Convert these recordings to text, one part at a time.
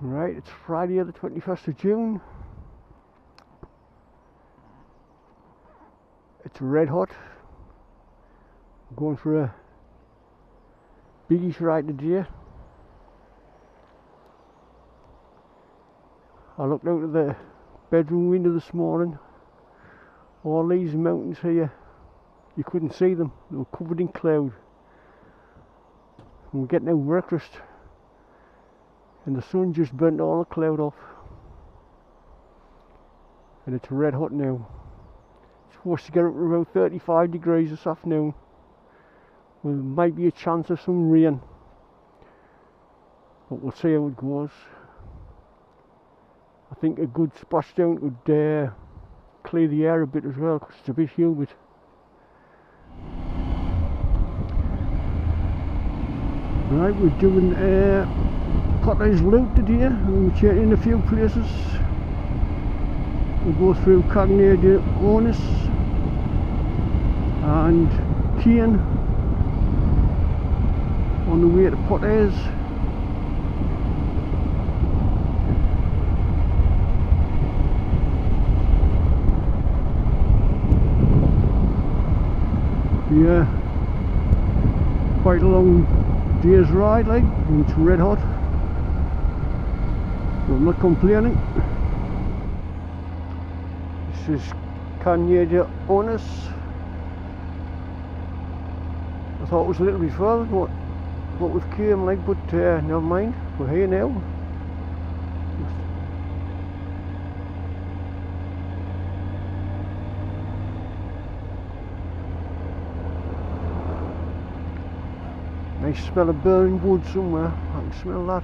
Right, it's Friday the 21st of June. It's red hot. I'm going for a biggish ride today. I looked out of the bedroom window this morning. All these mountains here, you couldn't see them. They were covered in cloud. And we're getting out breakfast, and the sun just burnt all the cloud off. And it's red hot now. It's supposed to get up to about 35 degrees this afternoon. Well, there might be a chance of some rain, but we'll see how it goes. I think a good splashdown would clear the air a bit as well, because it's a bit humid. Right, we're doing cottage loop today, and we're checking in a few places. We'll go through Cagney de Onus and Cain on the way to Potters. Yeah, quite a long day's ride, like, and it's red hot, so I'm not complaining. This is Cagney de Onus. I thought it was a little bit further than what we've came, like, but never mind, we're here now. Nice smell of burning wood somewhere, I can smell that.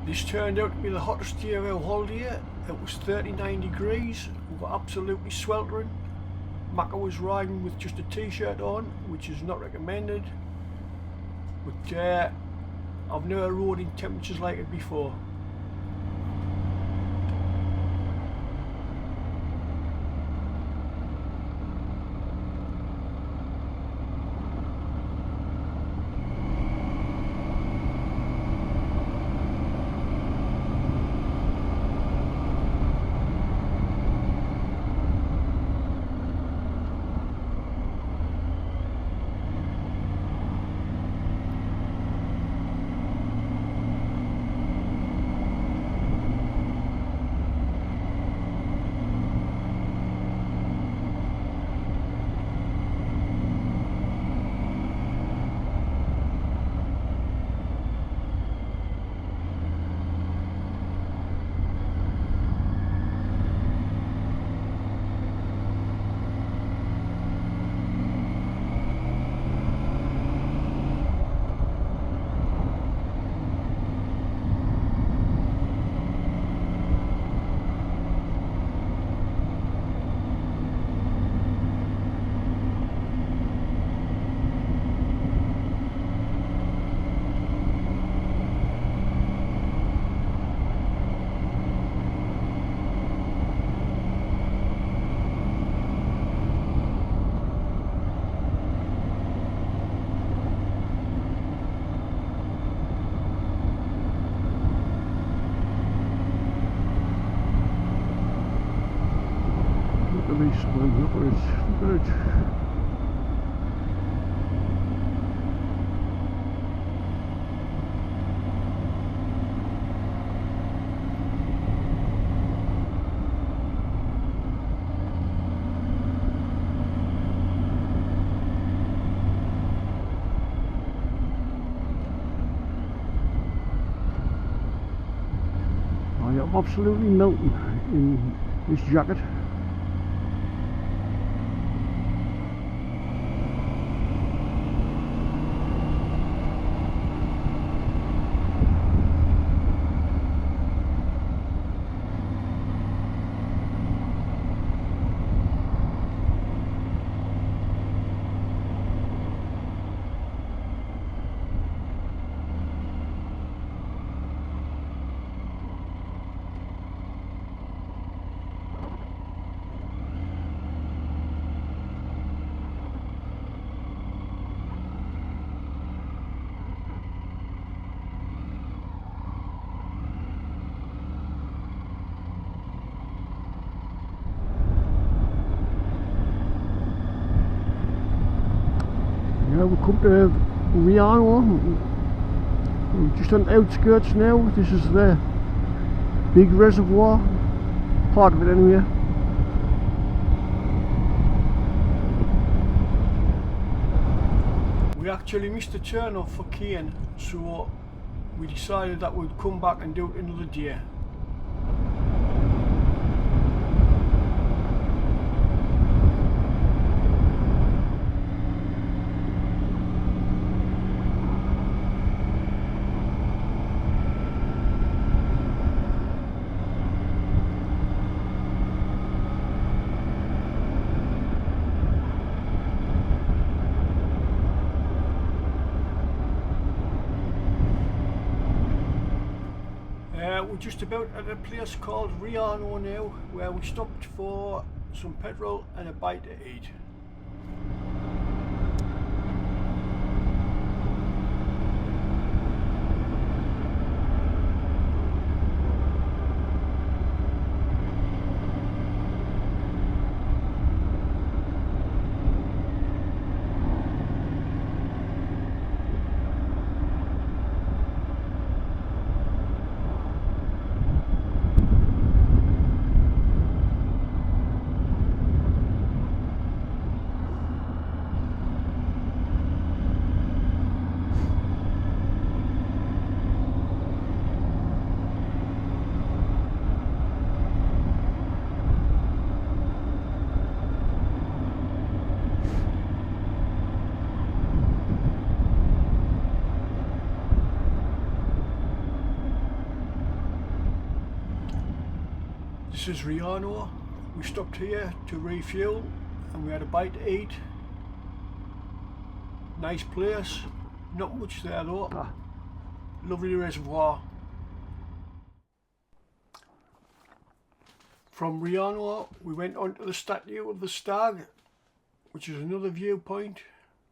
This turned out to be the hottest day of our holiday. It was 39 degrees, we were absolutely sweltering. Macca was riding with just a t-shirt on, which is not recommended. But I've never rode in temperatures like it before. Look at it. I am absolutely melting in this jacket. Yeah, we come to Riano. We're just on the outskirts now. This is the big reservoir, part of it anyway. We actually missed a turn off for Cairn, so we decided that we'd come back and do it another day. We're just about at a place called Riano now, where we stopped for some petrol and a bite to eat. This is Riano. We stopped here to refuel and we had a bite to eat. Nice place, not much there though. Lovely reservoir. From Riano we went on to the statue of the stag, which is another viewpoint.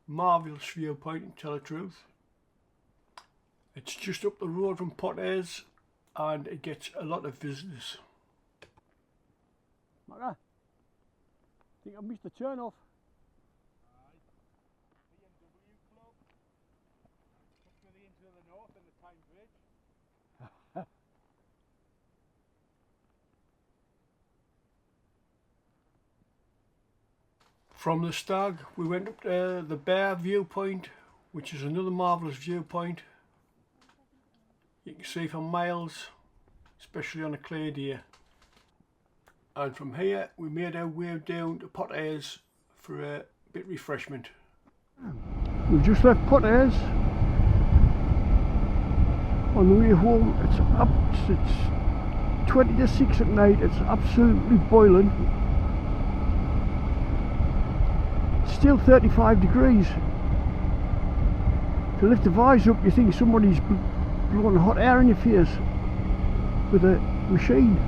Marvellous viewpoint, to tell the truth. It's just up the road from Potters and it gets a lot of visitors. Macca, I think I've missed the turn off. BMW Club. Took me into the north and the Tyne Bridge. From the stag we went up to the Bear viewpoint, which is another marvellous viewpoint. You can see for miles, especially on a clear day. And from here we made our way down to Potters for a bit of refreshment. We've just left Potters. On the way home it's 20 to 6 at night, it's absolutely boiling. Still 35 degrees. If you lift the visor up you think somebody's blowing hot air in your face with a machine.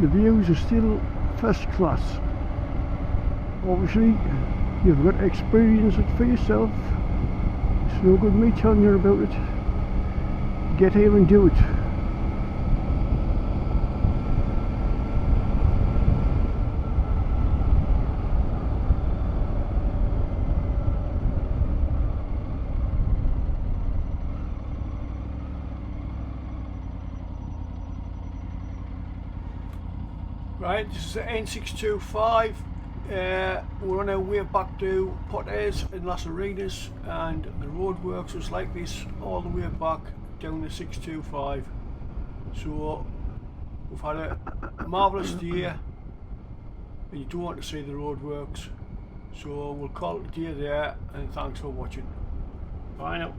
The views are still first class. Obviously you've got to experience it for yourself. It's no good me telling you about it. Get here and do it. Right, this is the N625. We're on our way back to Potters in Las Arenas, and the roadworks was like this all the way back down the 625. So we've had a marvellous day, and you don't want to see the roadworks. So we'll call it a day there, and thanks for watching. Bye now.